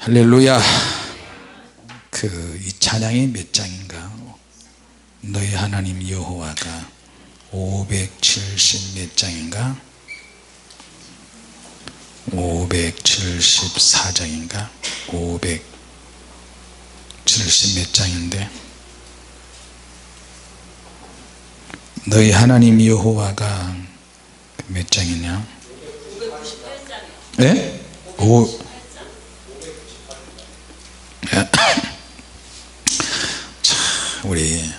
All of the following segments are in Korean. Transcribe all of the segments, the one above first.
할렐루야. 이 찬양이 몇 장인가? 너희 하나님 여호와가 570 몇 장인가? 574장인가? 570 몇 장인데, 너희 하나님 여호와가 몇 장이냐? 598장. 예? 우리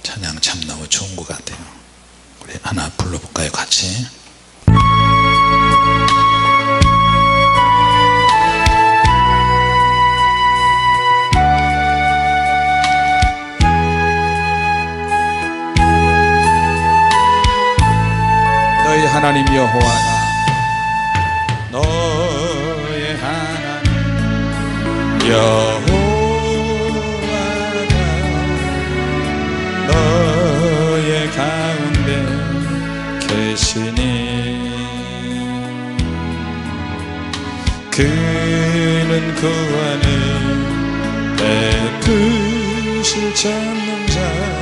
찬양 참 너무 좋은 것 같아요. 우리 하나 불러볼까요, 같이? 너희 하나님 여호와가, 너의 하나님 여호와가 너의 가운데 계시니 그는 구원을 베푸실 전능자시라.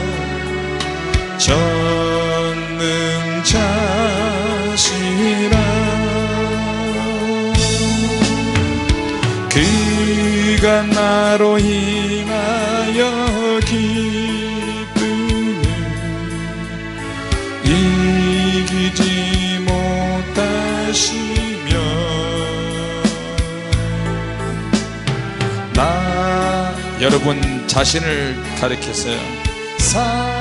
그가 나로 인하여 기쁨을 이기지 못하시며 여러분 자신을 가리켜서요, 사랑하시며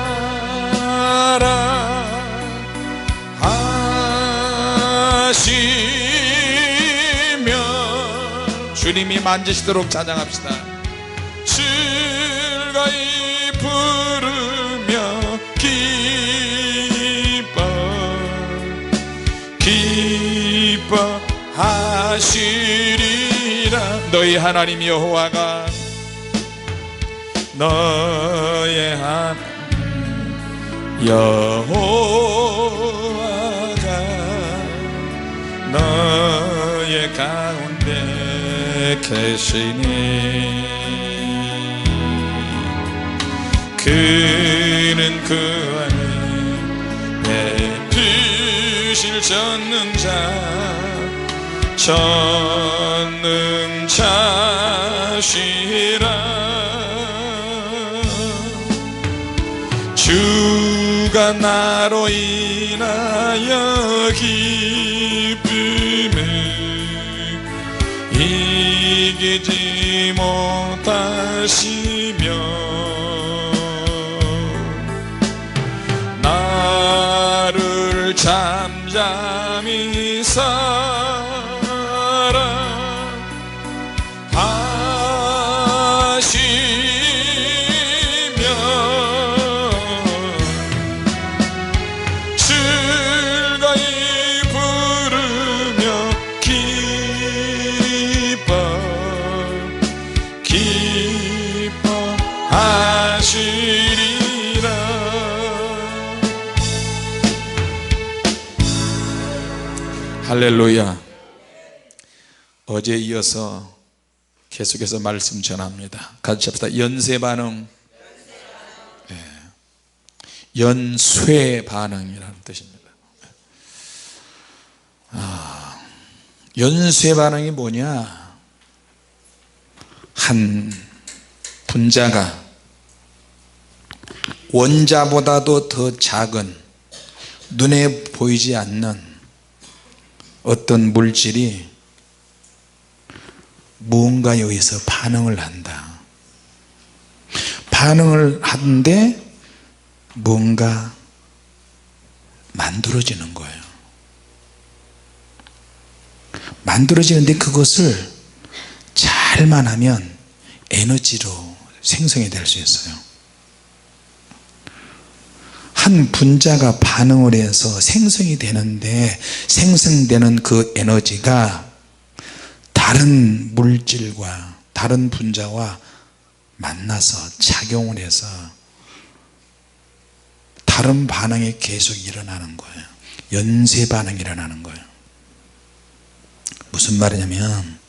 주님이 만지시도록 찬양합시다. 즐거이 부르며 기뻐하시리라. 너희 하나님 여호와가, 너의 하나님 여호와가 너의 가운데 계시니 그는 구원을 베푸실 전능자시라. 주가 나로 인하여 기쁨을 이기지 못하시며 나를 잠잠히 기뻐하시리라. 할렐루야. 어제 이어서 계속해서 말씀 전합니다. 같이 합시다. 연쇄 반응. 연쇄 반응이라는 뜻입니다. 연쇄 반응이 뭐냐? 한 분자가 원자보다도 더 작은, 눈에 보이지 않는 어떤 물질이 무언가에 의해서 반응을 한다. 반응을 하는데 뭔가 만들어지는 거예요. 만들어지는데 그것을 잘만 하면 에너지로 생성이 될 수 있어요. 한 분자가 반응을 해서 생성이 되는데 생성되는 그 에너지가 다른 물질과 다른 분자와 만나서 작용을 해서 다른 반응이 계속 일어나는 거예요. 연쇄 반응이 일어나는 거예요. 무슨 말이냐면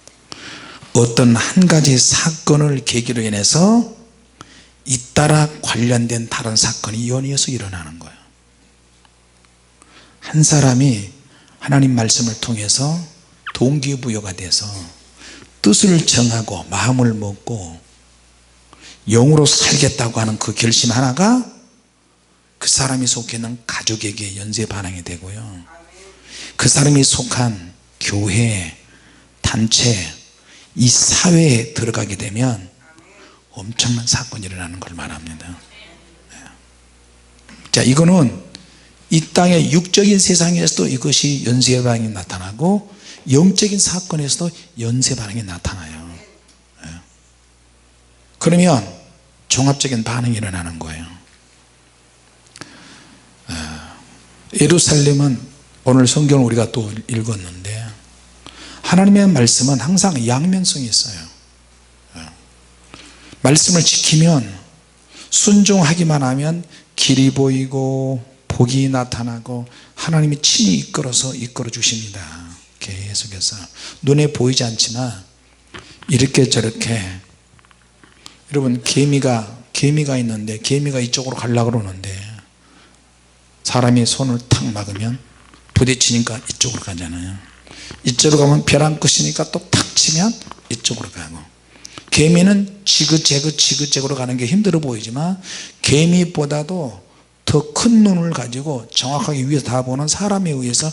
어떤 한 가지 사건을 계기로 인해서 잇따라 관련된 다른 사건이 연이어서 일어나는 거예요. 한 사람이 하나님 말씀을 통해서 동기부여가 돼서 뜻을 정하고 마음을 먹고 영으로 살겠다고 하는 그 결심 하나가 그 사람이 속해 있는 가족에게 연쇄 반응이 되고요, 그 사람이 속한 교회, 단체, 이 사회에 들어가게 되면 엄청난 사건이 일어나는 걸 말합니다. 자, 이거는 이 땅의 육적인 세상에서도 이것이 연쇄 반응이 나타나고 영적인 사건에서도 연쇄 반응이 나타나요. 그러면 종합적인 반응이 일어나는 거예요. 예루살렘은 오늘 성경을 우리가 또 읽었는데 하나님의 말씀은 항상 양면성이 있어요. 말씀을 지키면 순종하기만 하면 길이 보이고 복이 나타나고 하나님이 친히 이끌어 주십니다. 계속해서 눈에 보이지 않지만 이렇게 저렇게, 여러분 개미가 있는데 개미가 이쪽으로 가려고 그러는데 사람이 손을 탁 막으면 부딪히니까 이쪽으로 가잖아요. 이쪽으로 가면 벼랑 끝이니까 또 탁 치면 이쪽으로 가고, 개미는 지그재그로 가는 게 힘들어 보이지만 개미보다도 더 큰 눈을 가지고 정확하게 위에서 다 보는 사람에 의해서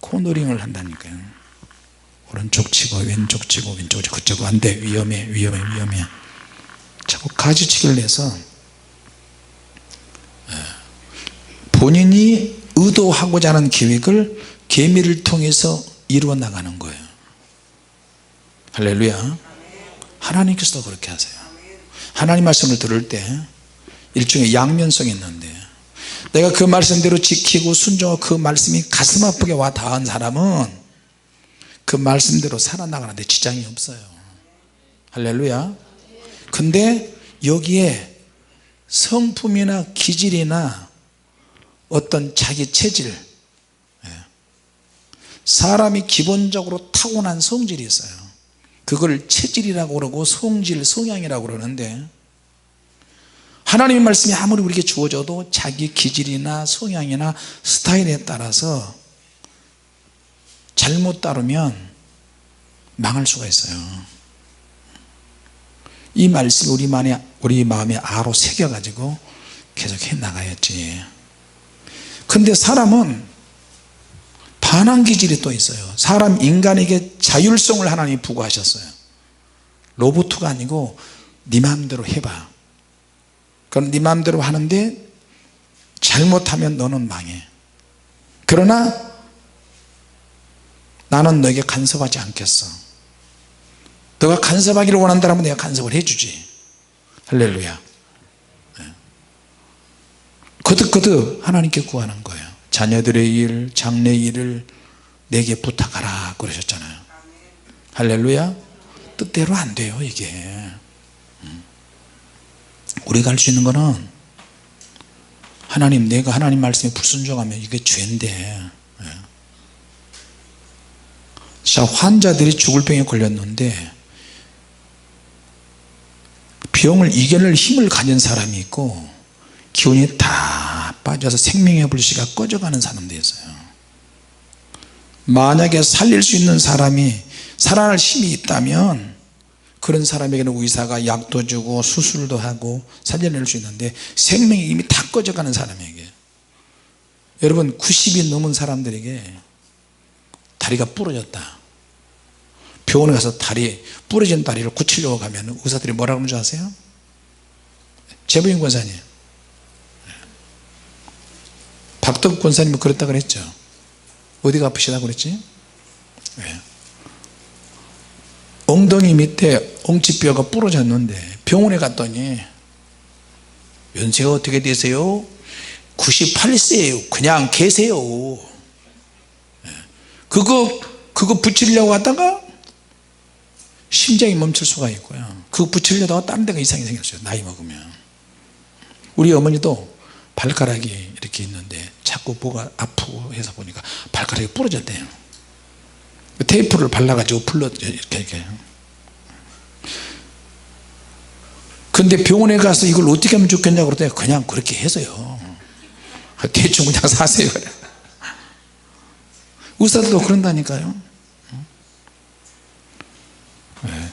코너링을 한다니까요. 오른쪽 치고 왼쪽 치고 왼쪽 치고 그쪽 안돼, 위험해 자꾸 가지치기를 해서 본인이 의도하고자 하는 계획을 개미를 통해서 이루어 나가는 거예요. 할렐루야. 하나님께서도 그렇게 하세요. 하나님 말씀을 들을 때 일종의 양면성이 있는데 내가 그 말씀대로 지키고 순종하고 그 말씀이 가슴 아프게 와 닿은 사람은 그 말씀대로 살아나가는데 지장이 없어요. 할렐루야. 근데 여기에 성품이나 기질이나 어떤 자기 체질, 사람이 기본적으로 타고난 성질이 있어요. 그걸 체질이라고 그러고 성질, 성향이라고 그러는데 하나님의 말씀이 아무리 우리에게 주어져도 자기 기질이나 성향이나 스타일에 따라서 잘못 따르면 망할 수가 있어요. 이 말씀이 우리 마음에 아로 새겨가지고 계속 해나가야지. 근데 사람은 반항 기질이 또 있어요. 사람 인간에게 자율성을 하나님이 부과하셨어요. 로봇가 아니고 네 마음대로 해봐. 그럼 네 마음대로 하는데 잘못하면 너는 망해. 그러나 나는 너에게 간섭하지 않겠어. 너가 간섭하기를 원한다면 내가 간섭을 해주지. 할렐루야. 거듭거듭 하나님께 구하는 거예요. 자녀들의 일, 장래 일을 내게 부탁하라 그러셨잖아요. 할렐루야. 뜻대로 안 돼요 이게. 우리가 할 수 있는 거는 하나님, 내가 하나님 말씀에 불순종하면 이게 죄인데. 자, 환자들이 죽을 병에 걸렸는데 병을 이겨낼 힘을 가진 사람이 있고 기운이 다 빠져서 생명의 불씨가 꺼져가는 사람도 있어요. 만약에 살릴 수 있는 사람이, 살아날 힘이 있다면 그런 사람에게는 의사가 약도 주고 수술도 하고 살려낼 수 있는데 생명이 이미 다 꺼져가는 사람에게, 여러분 90이 넘은 사람들에게 다리가 부러졌다, 병원에 가서 부러진 다리를 고치려고 가면 의사들이 뭐라고 하는 줄 아세요? 재부인 권사님, 박덕 권사님은 그랬다 그랬죠. 어디가 아프시다고 그랬지? 네. 엉덩이 밑에 엉치뼈가 부러졌는데 병원에 갔더니 연세가 어떻게 되세요? 98세예요. 그냥 계세요. 그거 붙이려고 하다가 심장이 멈출 수가 있고요, 그거 붙이려다가 다른 데가 이상이 생겼어요. 나이 먹으면. 우리 어머니도 발가락이 이렇게 있는데 자꾸 뭐가 아프고 해서 보니까 발가락이 부러졌대요. 테이프를 발라가지고 이렇게 근데 병원에 가서 이걸 어떻게 하면 좋겠냐고 그러더니 그냥 그렇게 해서요 대충 그냥 사세요. 의사들도 그런다니까요.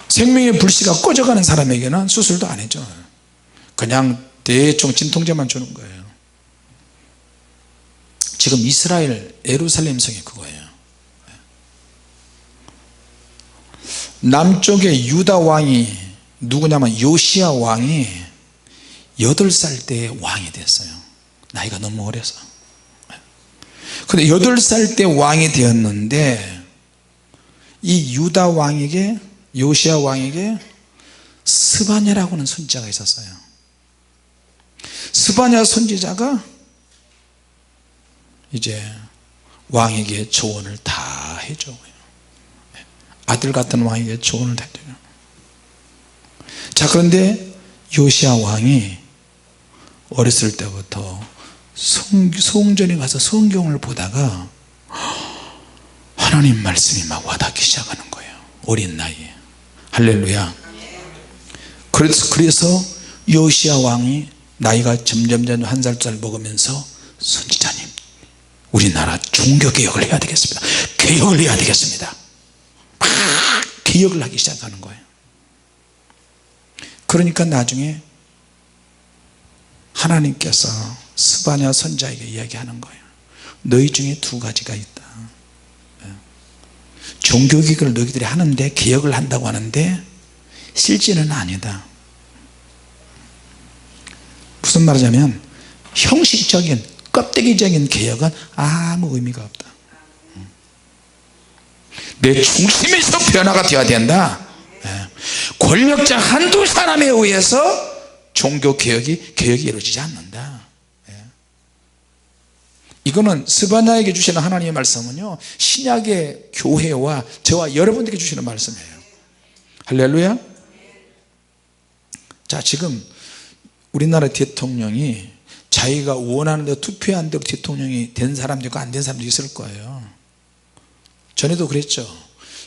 생명의 불씨가 꺼져가는 사람에게는 수술도 안 해줘. 그냥 대충 진통제만 주는 거예요. 지금 이스라엘 예루살렘 성이 그거예요. 남쪽에 유다 왕이 누구냐면 요시야 왕이 8살 때 왕이 됐어요. 나이가 너무 어려서. 근데 8살 때 왕이 되었는데 이 유다 왕에게 요시야 왕에게 스바냐라고 하는 선지자가 있었어요. 스바냐 선지자가 이제 왕에게 조언을 다 해줘요. 아들 같은 왕에게 조언을 다 해줘요. 자, 그런데 요시야 왕이 어렸을 때부터 성전에 가서 성경을 보다가 하나님 말씀이 막 와닿기 시작하는 거예요. 어린 나이에. 할렐루야. 그래서 요시야 왕이 나이가 점점 한 살 두 살 먹으면서 선지자님, 우리나라 종교개혁을 해야 되겠습니다. 개혁을 해야 되겠습니다. 막 개혁을 하기 시작하는 거예요. 그러니까 나중에 하나님께서 스바냐 선지자에게 이야기하는 거예요. 너희 중에 2가지가 있다. 종교개혁을 너희들이 하는데 개혁을 한다고 하는데 실제는 아니다. 무슨 말이냐면 형식적인 껍데기적인 개혁은 아무 의미가 없다. 내 중심에서 변화가 되어야 된다. 권력자 한두 사람에 의해서 종교개혁이 이루어지지 않는다. 이거는 스바냐에게 주시는 하나님의 말씀은요, 신약의 교회와 저와 여러분들에게 주시는 말씀이에요. 할렐루야. 자, 지금 우리나라 대통령이 자기가 원하는 대로 투표한 대로 대통령이 된 사람도 있고 안 된 사람도 있을 거예요. 전에도 그랬죠.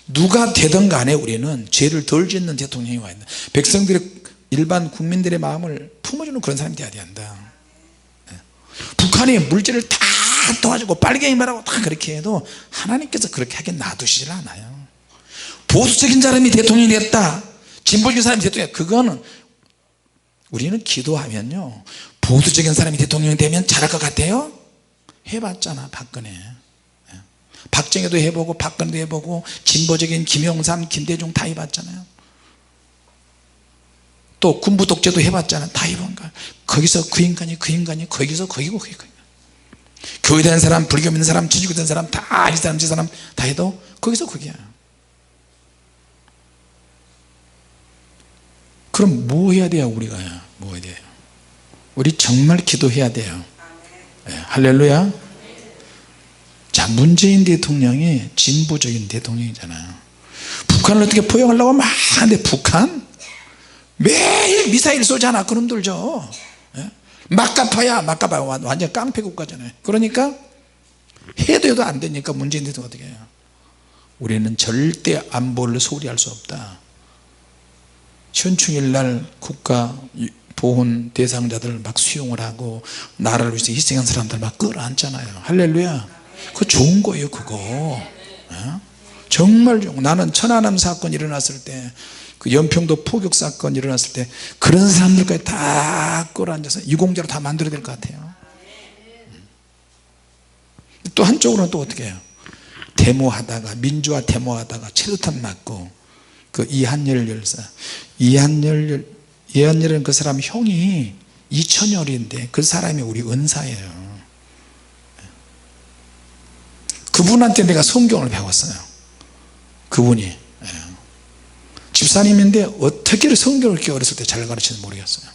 누가 되든 간에 우리는 죄를 덜 짓는 대통령이 와야 된다. 백성들의 일반 국민들의 마음을 품어주는 그런 사람이 돼야 된다. 북한이 물질을 다 도와주고 빨갱이 말하고 다 그렇게 해도 하나님께서 그렇게 하게 놔두시질 않아요. 보수적인 사람이 대통령이 됐다, 진보적인 사람이 대통령이 됐다, 그거는 우리는 기도하면요, 보수적인 사람이 대통령이 되면 잘할 것 같아요? 해봤잖아. 박근혜, 박정희도 해보고 박근혜도 해보고 진보적인 김영삼, 김대중 다 해봤잖아요. 또 군부 독재도 해봤잖아. 다 해본 거야. 거기서 그 인간이 거기서 거기고 교회 된 사람, 불교 믿는 사람, 천주교 된 사람 다 이 사람 저 사람 다 해도 거기서 거기야. 그럼 뭐 해야 돼요? 우리가 뭐 해야 돼요? 우리 정말 기도해야 돼요. 할렐루야. 자, 문재인 대통령이 진보적인 대통령이잖아요. 북한을 어떻게 포용하려고 막 하는데 북한 매일 미사일 쏘잖아. 그놈들죠. 막가파야 완전 깡패 국가잖아요. 그러니까 해도 안 되니까 문재인 대통령 어떻게 해요? 우리는 절대 안보를 소홀히 할 수 없다. 현충일날 국가 보훈 대상자들 막 수용을 하고 나라를 위해서 희생한 사람들 막 끌어안잖아요. 할렐루야. 그거 좋은 거예요. 그거 정말 좋은. 나는 천안함 사건 일어났을 때, 그 연평도 포격 사건 일어났을 때 그런 사람들까지 다 끌어안아서 유공자로 다 만들어야 될 것 같아요. 또 한쪽으로는 또 어떻게 해요? 데모하다가, 민주화 데모하다가 체류탄 맞고, 그 이한열 열사, 이한열은 그 사람 형이 이천열인데 그 사람이 우리 은사예요. 그분한테 내가 성경을 배웠어요. 그분이 집사님인데 어떻게 성경을 이렇게 어렸을 때 잘 가르치는지 모르겠어요.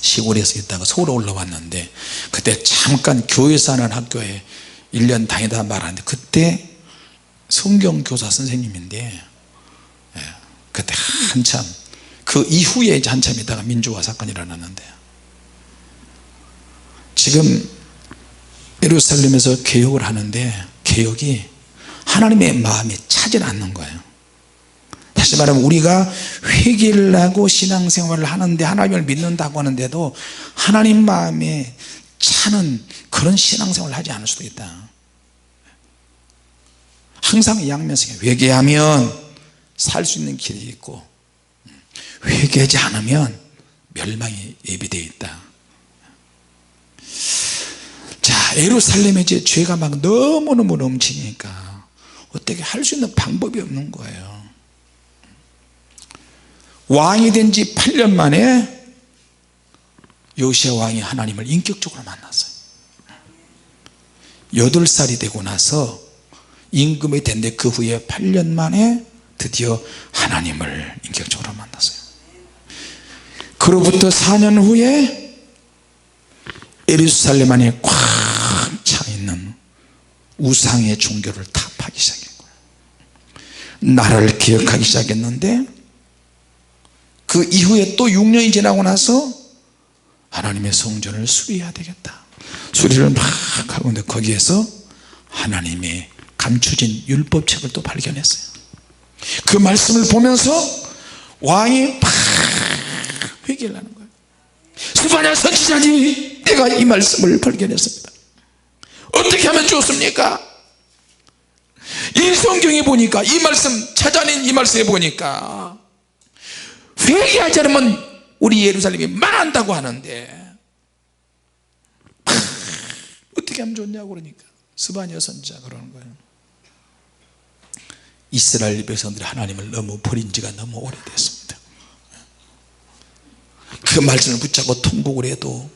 시골에서 있다가 서울 올라왔는데 그때 잠깐 교회에서 하는 학교에 1년 다니다 말하는데 그때 성경교사 선생님인데, 그때 한참, 그 이후에 한참 있다가 민주화 사건이 일어났는데, 지금 예루살렘에서 개혁을 하는데 개혁이 하나님의 마음이 차질 않는 거예요. 다시 말하면 우리가 회개를 하고 신앙생활을 하는데 하나님을 믿는다고 하는데도 하나님 마음에 차는 그런 신앙생활을 하지 않을 수도 있다. 항상 양면성에 회개하면 살 수 있는 길이 있고 회개하지 않으면 멸망이 예비되어 있다. 자, 예루살렘에 이제 죄가 막 너무너무 넘치니까 어떻게 할 수 있는 방법이 없는 거예요. 왕이 된 지 8년 만에 요시야 왕이 하나님을 인격적으로 만났어요. 8살이 되고 나서 임금이 됐는데 그 후에 8년 만에 드디어 하나님을 인격적으로 만났어요. 그로부터 4년 후에 예루살렘 안에 꽉 차 있는 우상의 종교를 타파하기 시작했고요. 나라를 기억하기 시작했는데 그 이후에 또 6년이 지나고 나서 하나님의 성전을 수리해야 되겠다. 수리를 막 하고 있는데 거기에서 하나님의 감추진 율법책을 또 발견했어요. 그 말씀을 보면서 왕이 막 회개를 하는 거예요. 스바냐 선지자니 내가 이 말씀을 발견했습니다. 어떻게 하면 좋습니까? 이 성경에 보니까 이 말씀 찾아낸 이 말씀에 보니까 회개하지 않으면 우리 예루살렘이 망한다고 하는데 어떻게 하면 좋냐고 그러니까 스바냐 선지자가 그러는 거예요. 이스라엘 백성들이 하나님을 너무 버린 지가 너무 오래됐습니다. 그 말씀을 붙잡고 통곡을 해도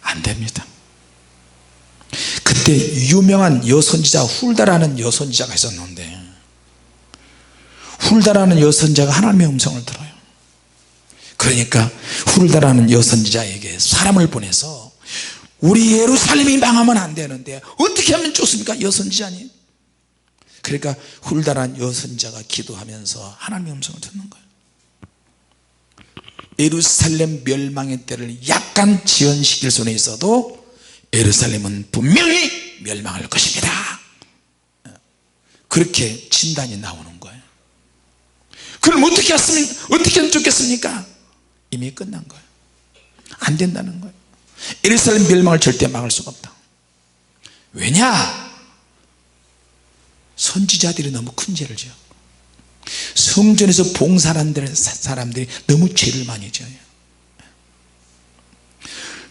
안 됩니다. 그때 유명한 여선지자 훌다라는 여선지자가 있었는데 훌다라는 여선지자가 하나님의 음성을 들어요. 그러니까 훌다라는 여선지자에게 사람을 보내서 우리 예루살렘이 망하면 안 되는데 어떻게 하면 좋습니까? 여선지자님. 그러니까 훌다란 여선지자가 기도하면서 하나님의 음성을 듣는 거예요. 예루살렘 멸망의 때를 약간 지연시킬 수는 있어도 예루살렘은 분명히 멸망할 것입니다. 그렇게 진단이 나오는 거예요. 그럼 어떻게 하면 좋겠습니까? 이미 끝난 거예요. 안 된다는 거예요. 예루살렘 멸망을 절대 막을 수가 없다. 왜냐? 선지자들이 너무 큰 죄를 지어 성전에서 봉사하는 사람들이 너무 죄를 많이 지어요.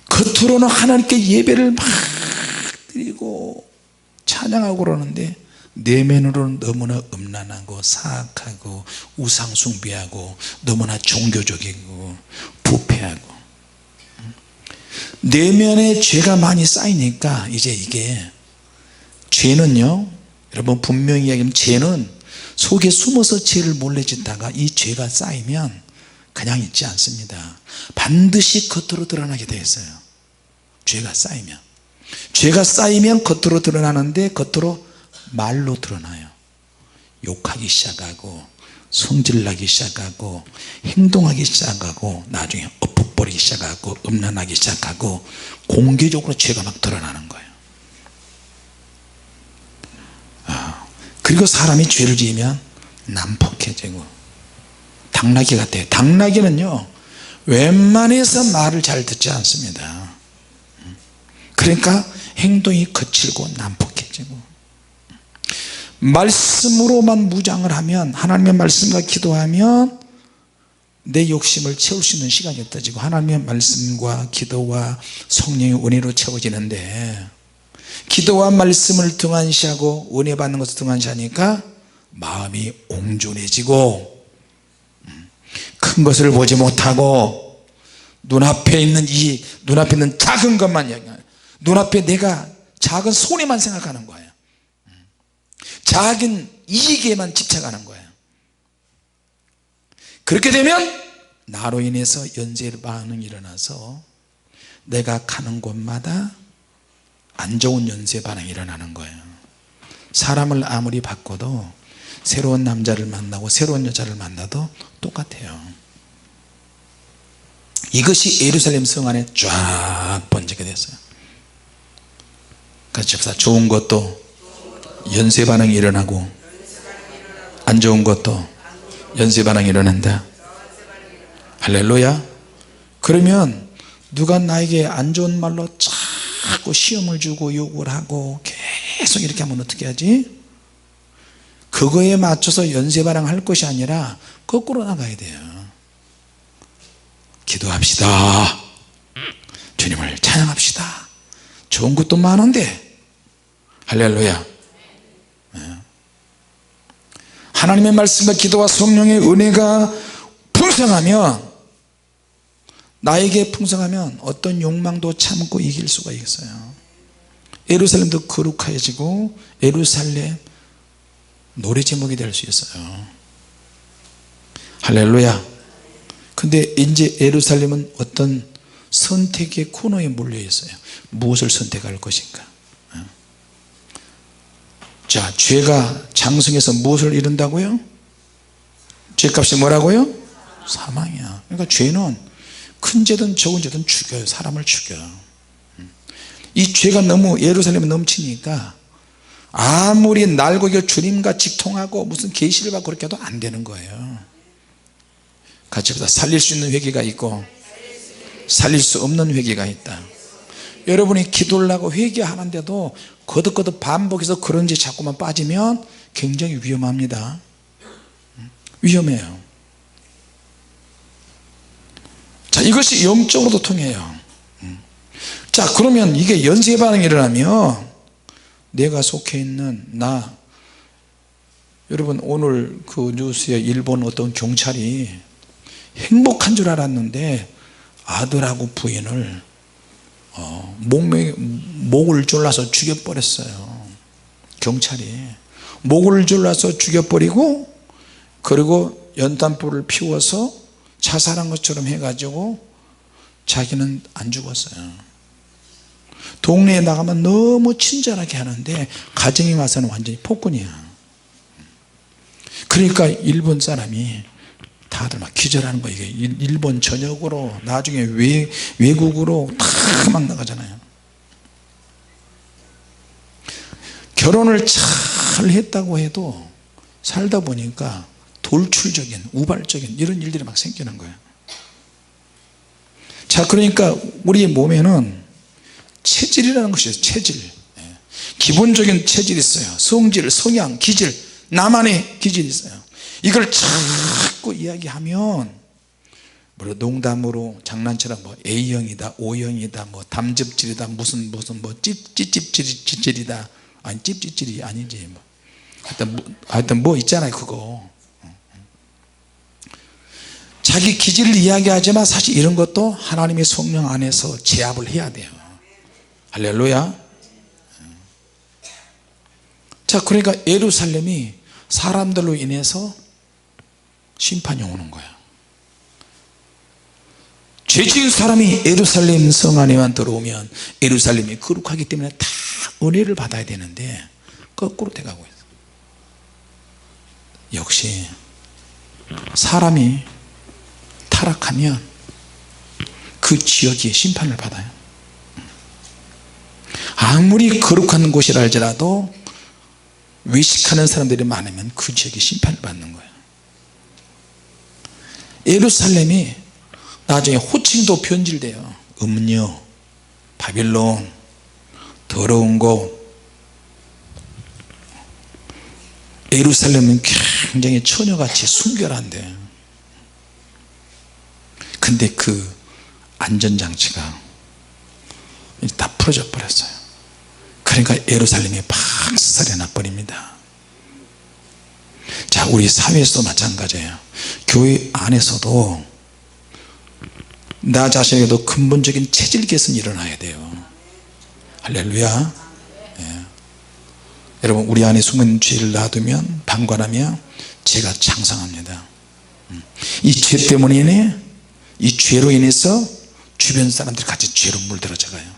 겉으로는 하나님께 예배를 막 드리고 찬양하고 그러는데 내면으로는 너무나 음란하고 사악하고 우상숭배하고 너무나 종교적이고 부패하고 내면에 죄가 많이 쌓이니까 이제 이게 죄는요 여러분 분명히 이야기하면 죄는 속에 숨어서 죄를 몰래 짓다가 이 죄가 쌓이면 그냥 있지 않습니다. 반드시 겉으로 드러나게 되어 있어요. 죄가 쌓이면 겉으로 드러나는데 겉으로 말로 드러나요. 욕하기 시작하고 성질나기 시작하고 행동하기 시작하고 나중에 엎어버리기 시작하고 음란하기 시작하고 공개적으로 죄가 막 드러나는 거예요. 그리고 사람이 죄를 지으면 난폭해지고 당나귀 같아요. 당나귀는요 웬만해서 말을 잘 듣지 않습니다. 그러니까 행동이 거칠고 난폭해지고 말씀으로만 무장을 하면 하나님의 말씀과 기도하면 내 욕심을 채울 수 있는 시간이 없어지고 하나님의 말씀과 기도와 성령의 은혜로 채워지는데 기도와 말씀을 등한시하고 은혜 받는 것을 등한시하니까 마음이 옹졸해지고 큰 것을 보지 못하고 눈앞에 있는 작은 것만 이야기해요. 눈앞에 내가 작은 손해만 생각하는 거예요. 작은 이익에만 집착하는 거예요. 그렇게 되면 나로 인해서 연쇄 반응이 일어나서 내가 가는 곳마다 안 좋은 연쇄 반응이 일어나는 거예요. 사람을 아무리 바꿔도 새로운 남자를 만나고 새로운 여자를 만나도 똑같아요. 이것이 예루살렘 성 안에 쫙 번지게 됐어요. 그래서 좋은 것도 연쇄 반응이 일어나고 안 좋은 것도 연쇄 반응이 일어난다. 할렐루야. 그러면 누가 나에게 안 좋은 말로 자꾸 시험을 주고 욕을 하고 계속 이렇게 하면 어떻게 하지? 그거에 맞춰서 연쇄 반응할 것이 아니라 거꾸로 나가야 돼요. 기도합시다. 주님을 찬양합시다. 좋은 것도 많은데. 할렐루야. 하나님의 말씀과 기도와 성령의 은혜가 풍성하면, 나에게 풍성하면 어떤 욕망도 참고 이길 수가 있어요. 예루살렘도 거룩해지고 예루살렘 노래 제목이 될 수 있어요. 할렐루야. 근데 이제 예루살렘은 어떤 선택의 코너에 몰려 있어요. 무엇을 선택할 것인가. 자, 죄가 장성해서 무엇을 이룬다고요? 죄값이 뭐라고요? 사망이야. 그러니까 죄는 큰 죄든 적은 죄든 죽여요. 사람을 죽여요. 이 죄가 너무 예루살렘에 넘치니까 아무리 날고 주님같이 통하고 무슨 계시를 받고 그렇게 해도 안 되는 거예요. 같이 보자. 살릴 수 있는 회개가 있고 살릴 수 없는 회개가 있다. 여러분이 기도를 하고 회개하는데도 거듭거듭 반복해서 그런 데 자꾸만 빠지면 굉장히 위험합니다. 위험해요. 자, 이것이 영적으로도 통해요. 자, 그러면 이게 연쇄 반응이 일어나면 내가 속해 있는 여러분 오늘 그 뉴스에 일본 어떤 경찰이 행복한 줄 알았는데 아들하고 부인을 목을 졸라서 죽여버렸어요. 경찰이 목을 졸라서 죽여버리고, 그리고 연탄불을 피워서 자살한 것처럼 해가지고 자기는 안 죽었어요. 동네에 나가면 너무 친절하게 하는데 가정에 와서는 완전히 폭군이야. 그러니까 일본 사람이 다들 막 기절하는 거예요. 이게 일본 전역으로 나중에 외국으로 다 막 나가잖아요. 결혼을 잘 했다고 해도 살다 보니까 돌출적인 우발적인 이런 일들이 막 생기는 거예요. 자, 그러니까 우리 몸에는 체질이라는 것이 있어요. 체질. 기본적인 체질이 있어요. 성질, 성향, 기질, 나만의 기질이 있어요. 이걸 자꾸 이야기하면 농담으로 장난처럼 A형이다, O형이다, 담즙질이다, 무슨 찝찝질이다. 아니, 찝찝질이 아니지. 하여튼 뭐 있잖아요, 그거. 자기 기질을 이야기하지만 사실 이런 것도 하나님의 성령 안에서 제압을 해야 돼요. 할렐루야. 자, 그러니까 예루살렘이 사람들로 인해서 심판이 오는 거야. 죄지은 사람이 예루살렘 성 안에만 들어오면 예루살렘이 거룩하기 때문에 다 은혜를 받아야 되는데 거꾸로 돼가고 있어. 역시 사람이 타락하면 그 지역이 심판을 받아요. 아무리 거룩한 곳이라 할지라도 외식하는 사람들이 많으면 그 지역이 심판을 받는 거예요. 예루살렘이 나중에 호칭도 변질돼요. 음녀, 바빌론, 더러운 곳. 예루살렘은 굉장히 처녀같이 순결한데, 근데 그 안전장치가 다 풀어져 버렸어요. 그러니까 예루살렘이 박살이 나버립니다. 자, 우리 사회에서도 마찬가지예요. 교회 안에서도 나 자신에게도 근본적인 체질 개선이 일어나야 돼요. 할렐루야. 예. 여러분, 우리 안에 숨은 죄를 놔두면, 방관하면 죄가 장성합니다. 이 죄 때문에, 이 죄로 인해서 주변 사람들이 같이 죄로 물들어져가요.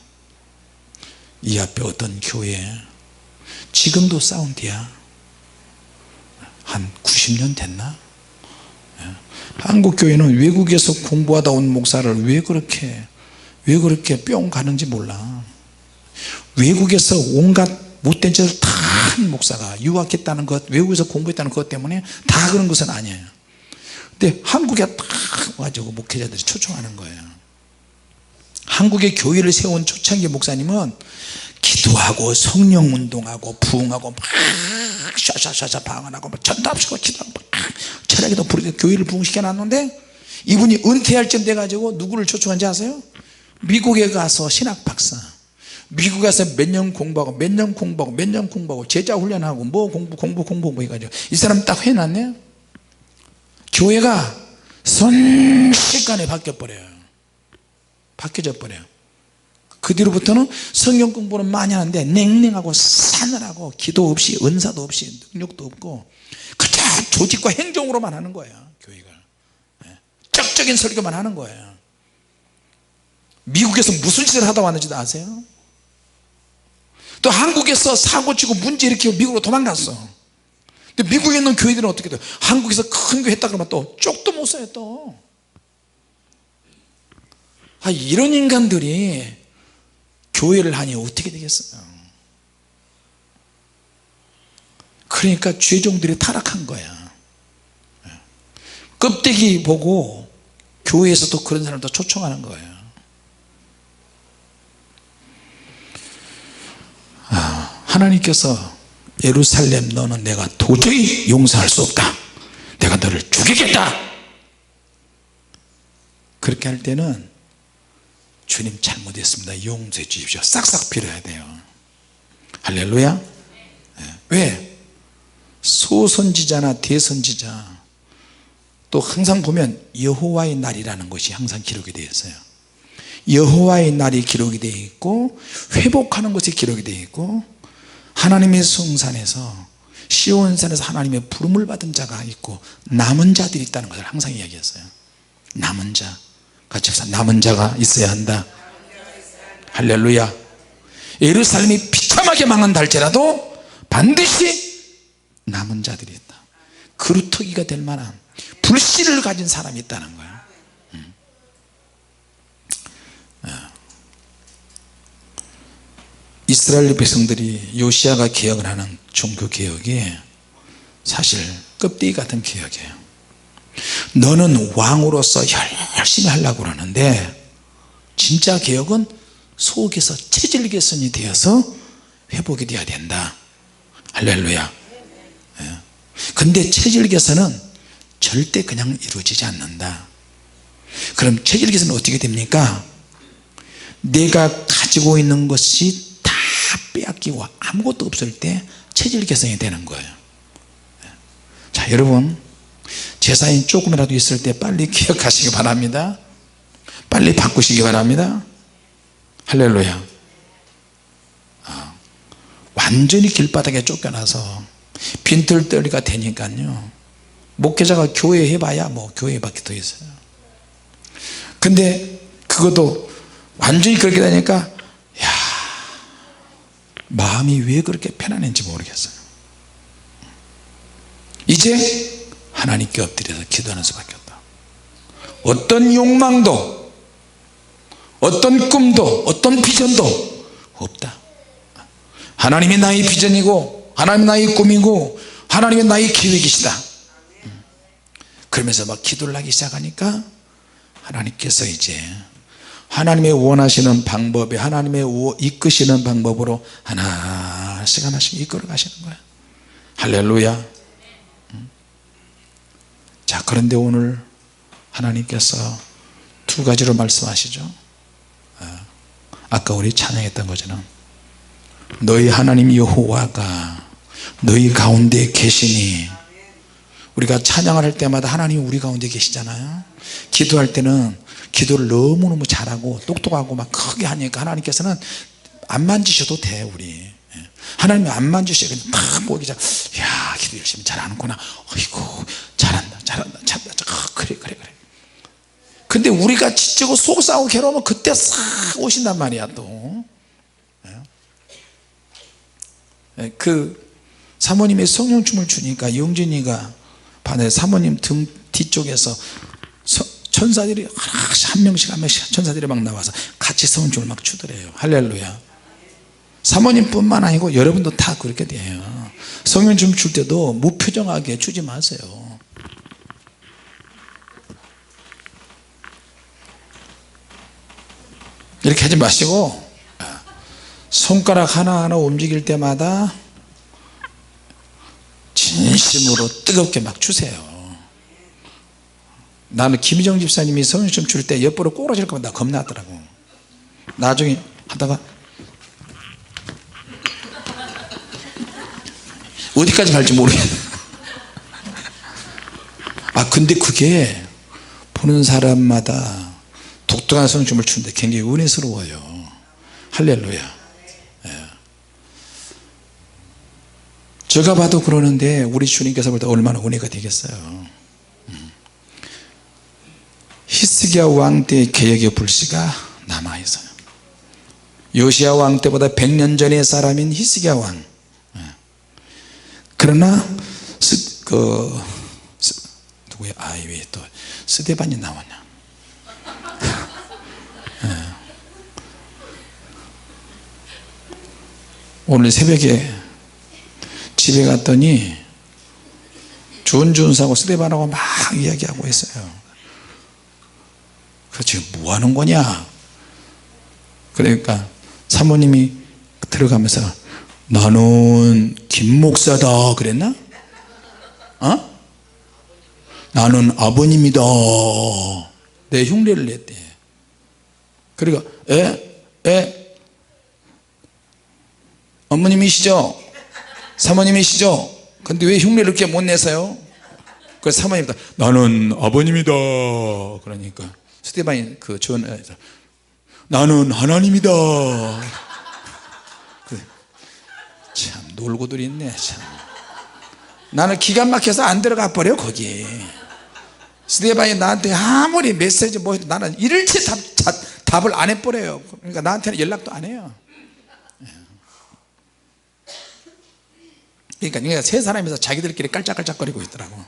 이 앞에 어떤 교회 지금도 사운드야. 한 90년 됐나? 한국 교회는 외국에서 공부하다 온 목사를 왜 그렇게 뿅 가는지 몰라. 외국에서 온갖 못된 짓을 다 한 목사가 유학했다는 것, 외국에서 공부했다는 것 때문에 다 그런 것은 아니에요. 근데 한국에 딱 와가지고 목회자들이 초청하는 거예요. 한국의 교회를 세운 초창기 목사님은 기도하고 성령운동하고 부흥하고 막 샤샤샤샤 방언하고 막 전답시고 기도하고 막 철학에도 부르게 교회를 부흥시켜 놨는데, 이분이 은퇴할 쯤 돼가지고 누구를 초청한지 아세요? 미국에 가서 신학 박사, 미국에 가서 몇 년 공부하고 몇 년 공부하고 몇 년 공부하고 제자 훈련하고 뭐 공부 해가지고 이 사람 딱 해놨네요. 교회가 순식간에 바뀌어져 버려요. 그 뒤로부터는 성경 공부는 많이 하는데 냉랭하고 싸늘하고 기도 없이 은사도 없이 능력도 없고 그저 조직과 행정으로만 하는 거예요. 교회가 쩍적인 설교만 하는 거예요. 미국에서 무슨 짓을 하다 왔는지도 아세요? 또 한국에서 사고치고 문제 일으키고 미국으로 도망갔어. 근데 미국에 있는 교회들은 어떻게 돼요? 한국에서 큰 교회 했다 그러면 또 쪽도 못 써요. 또 이런 인간들이 교회를 하니 어떻게 되겠어요? 그러니까 죄종들이 타락한 거야. 껍데기 보고 교회에서도 그런 사람도 초청하는 거예요. 하나님께서 예루살렘 너는 내가 도저히 용서할 수 없다, 내가 너를 죽이겠다, 그렇게 할 때는 주님 잘못했습니다, 용서해 주십시오, 싹싹 빌어야 돼요. 할렐루야. 왜? 소선지자나 대선지자 또 항상 보면 여호와의 날이라는 것이 항상 기록이 되어 있어요. 여호와의 날이 기록이 되어 있고 회복하는 것이 기록이 되어 있고, 하나님의 성산에서 시온산에서 하나님의 부름을 받은 자가 있고 남은 자들이 있다는 것을 항상 이야기했어요. 남은 자, 같이 합시다. 남은 자가 있어야 한다. 할렐루야. 예루살렘이 비참하게 망한다 할지라도 반드시 남은 자들이 있다. 그루터기가 될 만한 불씨를 가진 사람이 있다는 거예요. 이스라엘 백성들이 요시아가 개혁을 하는 종교개혁이 사실 껍데기 같은 개혁이에요. 너는 왕으로서 열심히 하려고 그러는데 진짜 개혁은 속에서 체질 개선이 되어서 회복이 되어야 된다. 할렐루야. 근데 체질 개선은 절대 그냥 이루어지지 않는다. 그럼 체질 개선은 어떻게 됩니까? 내가 가지고 있는 것이 다 빼앗기고 아무것도 없을 때 체질 개선이 되는 거예요. 자, 여러분 제사인 조금이라도 있을 때 빨리 기억하시기 바랍니다. 빨리 바꾸시기 바랍니다. 할렐루야. 완전히 길바닥에 쫓겨나서 빈털터리가 되니까요, 목회자가 교회 해봐야 뭐 교회밖에 더 있어요. 근데 그것도 완전히 그렇게 되니까 마음이 왜 그렇게 편안한지 모르겠어요. 이제 하나님께 엎드려서 기도하는 수밖에 없다. 어떤 욕망도 어떤 꿈도 어떤 비전도 없다. 하나님이 나의 비전이고 하나님이 나의 꿈이고 하나님이 나의 계획이시다. 그러면서 막 기도를 하기 시작하니까 하나님께서 이제 하나님의 원하시는 방법에 하나님의 이끄시는 방법으로 하나씩 이끌어 가시는 거예요. 할렐루야. 자, 그런데 오늘 하나님께서 두 가지로 말씀하시죠. 아까 우리 찬양했던 거잖아. 너희 하나님 여호와가 너희 가운데 계시니. 우리가 찬양을 할 때마다 하나님 우리 가운데 계시잖아요. 기도할 때는 기도를 너무너무 잘하고 똑똑하고 막 크게 하니까 하나님께서는 안 만지셔도 돼. 우리 하나님이 안 만지셔도 그냥 딱 보기 야 기도 열심히 잘하는구나, 어이구 잘한다 그래. 근데 우리가 지치고 속상하고 괴로우면 그때 싹 오신단 말이야. 또 그 사모님의 성령춤을 주니까 영진이가 반에 사모님 등 뒤쪽에서 천사들이 한 명씩 천사들이 막 나와서 같이 성령춤을 막 추더래요. 할렐루야. 사모님뿐만 아니고 여러분도 다 그렇게 돼요. 성령 춤출 때도 무표정하게 추지 마세요. 이렇게 하지 마시고 손가락 하나하나 움직일 때마다 진심으로 뜨겁게 막 추세요. 나는 김희정 집사님이 성령 춤출 때 옆으로 꼬라질까 봐 나 겁나더라고. 나중에 하다가 어디까지 갈지 모르겠네. 근데 그게 보는 사람마다 독특한 성춤을 추는데 굉장히 은혜스러워요. 할렐루야. 예. 제가 봐도 그러는데 우리 주님께서 볼 때 얼마나 은혜가 되겠어요. 히스기야 왕 때의 개혁의 불씨가 남아있어요. 요시야 왕 때보다 100년 전의 사람인 히스기야 왕. 그러나 누구야? 왜 또 스데반이 나왔냐. 오늘 새벽에 집에 갔더니 준사하고 스데반하고 막 이야기하고 있어요. 그래서 지금 뭐 하는 거냐. 그러니까 사모님이 들어가면서 나는 김 목사다 그랬나? 나는 아버님이다. 내 흉내를 냈대. 그러니까 어머님이시죠? 사모님이시죠? 근데 왜 흉내를 이렇게 못 내세요? 그래서 사모님이다. 나는 아버님이다. 그러니까 스테반이 나는 하나님이다. 참 놀고들 있네. 참. 나는 기가 막혀서 안 들어가 버려 거기. 스테반이 나한테 아무리 메시지 뭐 해도 나는 일일치 답을 안 해버려요. 그러니까 나한테는 연락도 안 해요. 그러니까 세 사람이서 자기들끼리 깔짝깔짝거리고 있더라고.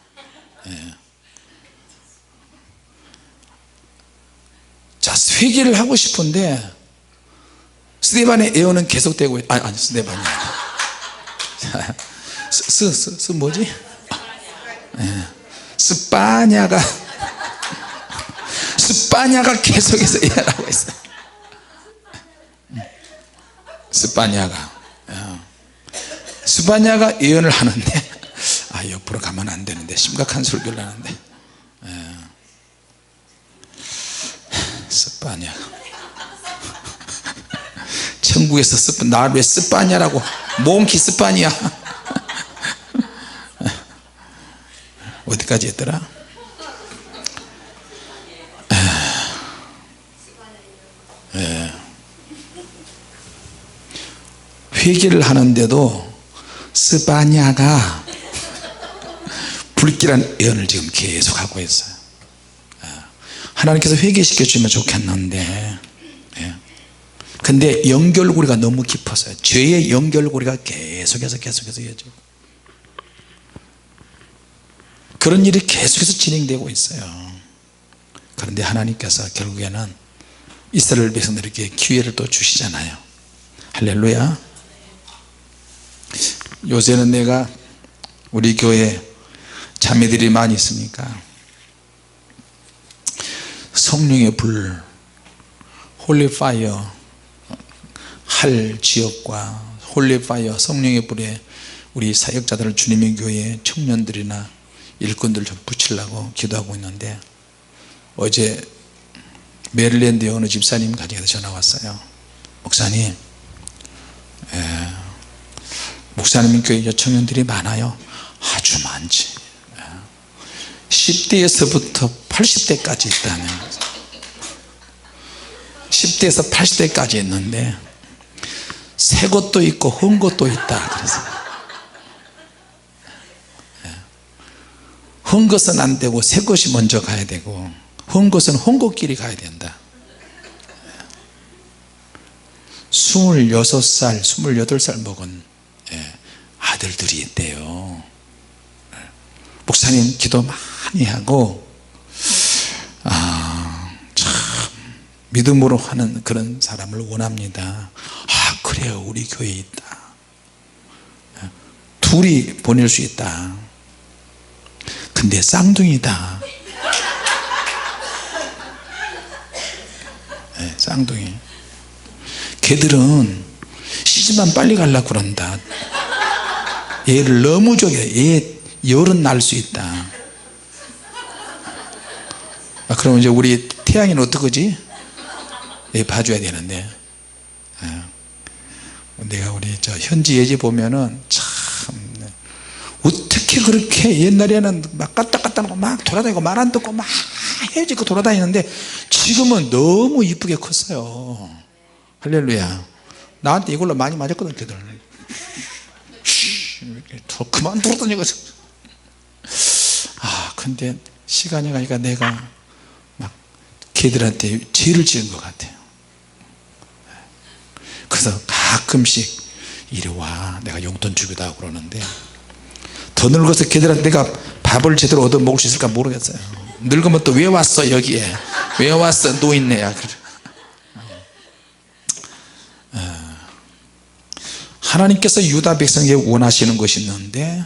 자, 회개를 하고 싶은데 스데반의 애원은 계속되고 아니 스데반이 뭐지? 스파냐가 계속해서 애원하고 있어요. 스파냐가 예언을 하는데 옆으로 가면 안 되는데 심각한 설교를 하는데 스파냐 천국에서 나를 왜 스파냐라고 몽키 스파냐 어디까지 했더라? 회개를 하는데도 스파냐가 불길한 예언을 지금 계속하고 있어요. 하나님께서 회개시켜 주면 좋겠는데 근데 연결고리가 너무 깊어서요. 죄의 연결고리가 계속해서 이어지고 그런 일이 계속해서 진행되고 있어요. 그런데 하나님께서 결국에는 이스라엘 백성들에게 기회를 또 주시잖아요. 할렐루야. 요새는 내가 우리 교회 자매들이 많이 있으니까 성령의 불 홀리파이어 할 지역과 홀리파이어 성령의 불에 우리 사역자들을 주님의 교회 청년들이나 일꾼들 좀 붙이려고 기도하고 있는데 어제 메릴랜드에 어느 집사님 가게에서 전화 왔어요. 목사님 목사님 교회 청년들이 많아요. 아주 많지. 10대에서부터 80대까지 있다는 10대에서 80대까지 있는데 새 것도 있고 헌 것도 있다. 그래서 헌 것은 안 되고 새 것이 먼저 가야 되고 헌 것은 헌 것끼리 가야 된다. 26살 28살 먹은 아들들이 있대요. 목사님 기도 많이 하고 참 믿음으로 하는 그런 사람을 원합니다. 그래요 우리 교회에 있다. 둘이 보낼 수 있다. 근데 쌍둥이다. 네, 쌍둥이. 걔들은 시집만 빨리 가려고 그런다. 얘를 너무 좋아해. 얘 열은 날 수 있다. 그럼 이제 우리 태양이는 어떡하지? 얘 봐줘야 되는데. 내가 우리 저 현지 예지 보면은 참 어떻게 그렇게 옛날에는 막 까딱까딱 막 돌아다니고 말 안 듣고 막 헤어지고 돌아다니는데 지금은 너무 이쁘게 컸어요. 할렐루야. 나한테 이걸로 많이 맞았거든 걔들. 더 그만 돌아다니고. 근데 시간이 가니까 내가 막 걔들한테 죄를 지은 것 같아요. 그래서 가끔씩 이리 와 내가 용돈 주기도 하고 그러는데 더 늙어서 걔들한테 내가 밥을 제대로 얻어 먹을 수 있을까 모르겠어요. 늙으면 또 왜 왔어 여기에 왜 왔어 노인네야. 하나님께서 유다 백성에게 원하시는 것이 있는데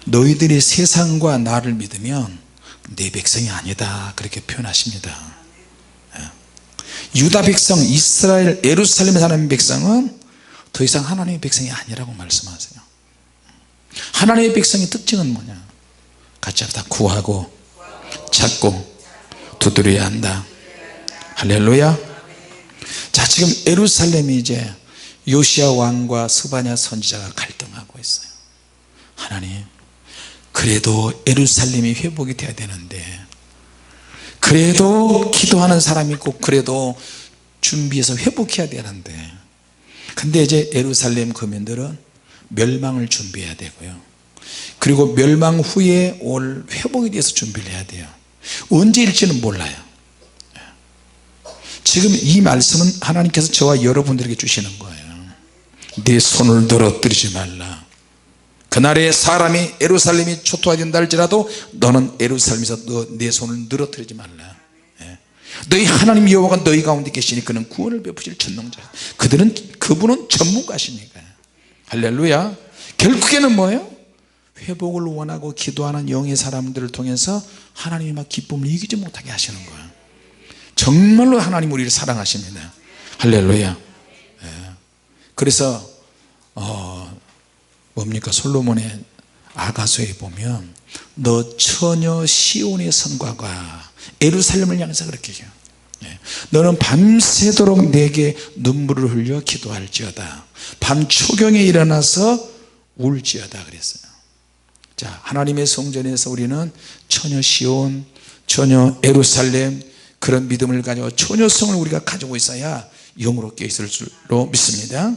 너희들이 세상과 나를 믿으면 내 백성이 아니다 그렇게 표현하십니다. 유다 백성 이스라엘 예루살렘에 사는 백성은 더 이상 하나님의 백성이 아니라고 말씀하세요. 하나님의 백성의 특징은 뭐냐? 같이 합시다. 구하고 찾고 두드려야 한다. 할렐루야. 자 지금 예루살렘이 이제 요시야 왕과 스바냐 선지자가 갈등하고 있어요. 하나님 그래도 예루살렘이 회복이 돼야 되는데 그래도 기도하는 사람이 있고 그래도 준비해서 회복해야 되는데 근데 이제 예루살렘 거민들은 멸망을 준비해야 되고요 그리고 멸망 후에 올 회복에 대해서 준비를 해야 돼요. 언제일지는 몰라요. 지금 이 말씀은 하나님께서 저와 여러분들에게 주시는 거예요. 네 손을 늘어뜨리지 말라. 그날에 사람이 예루살렘이 초토화된다 할지라도 너는 예루살렘에서 내 손을 늘어뜨리지 말라. 너희 하나님 여호와가 너희 가운데 계시니 그는 구원을 베푸실 전능자. 그분은 전문가시니까요. 할렐루야. 결국에는 뭐예요? 회복을 원하고 기도하는 영의 사람들을 통해서 하나님이 막 기쁨을 이기지 못하게 하시는 거예요. 정말로 하나님 우리를 사랑하십니다. 할렐루야. 그래서 뭡니까 솔로몬의 아가서에 보면 너 처녀 시온의 성과가 예루살렘을 향해서 그렇게 해요. 너는 밤새도록 내게 눈물을 흘려 기도할지어다. 밤 초경에 일어나서 울지어다 그랬어요. 자 하나님의 성전에서 우리는 처녀 시온 처녀 예루살렘 그런 믿음을 가지고 처녀성을 우리가 가지고 있어야 영으롭게 있을 줄로 믿습니다.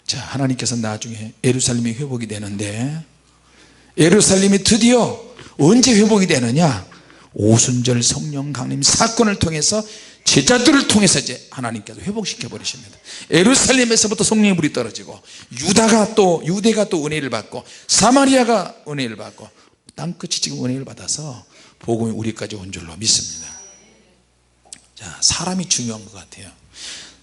자 하나님께서 나중에 예루살렘이 회복이 되는데 예루살렘이 드디어 언제 회복이 되느냐? 오순절 성령 강림 사건을 통해서 제자들을 통해서 이제 하나님께서 회복시켜 버리십니다. 예루살렘에서부터 성령의 불이 떨어지고 유대가 또 은혜를 받고 사마리아가 은혜를 받고 땅끝이 지금 은혜를 받아서 복음이 우리까지 온 줄로 믿습니다. 자 사람이 중요한 것 같아요.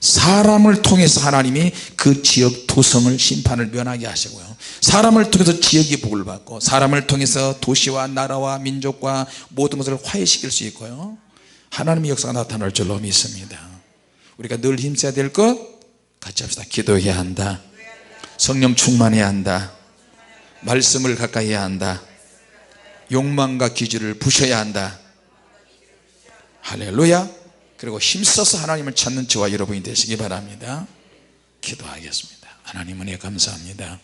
사람을 통해서 하나님이 그 지역 도성을 심판을 면하게 하시고요 사람을 통해서 지역이 복을 받고 사람을 통해서 도시와 나라와 민족과 모든 것을 화해시킬 수 있고요 하나님의 역사가 나타날 줄로 믿습니다. 우리가 늘 힘써야 될 것 같이 합시다. 기도해야 한다. 성령 충만해야 한다. 말씀을 가까이 해야 한다. 욕망과 기질을 부셔야 한다. 할렐루야. 그리고 힘써서 하나님을 찾는 저와 여러분이 되시기 바랍니다. 기도하겠습니다. 하나님 은혜 감사합니다.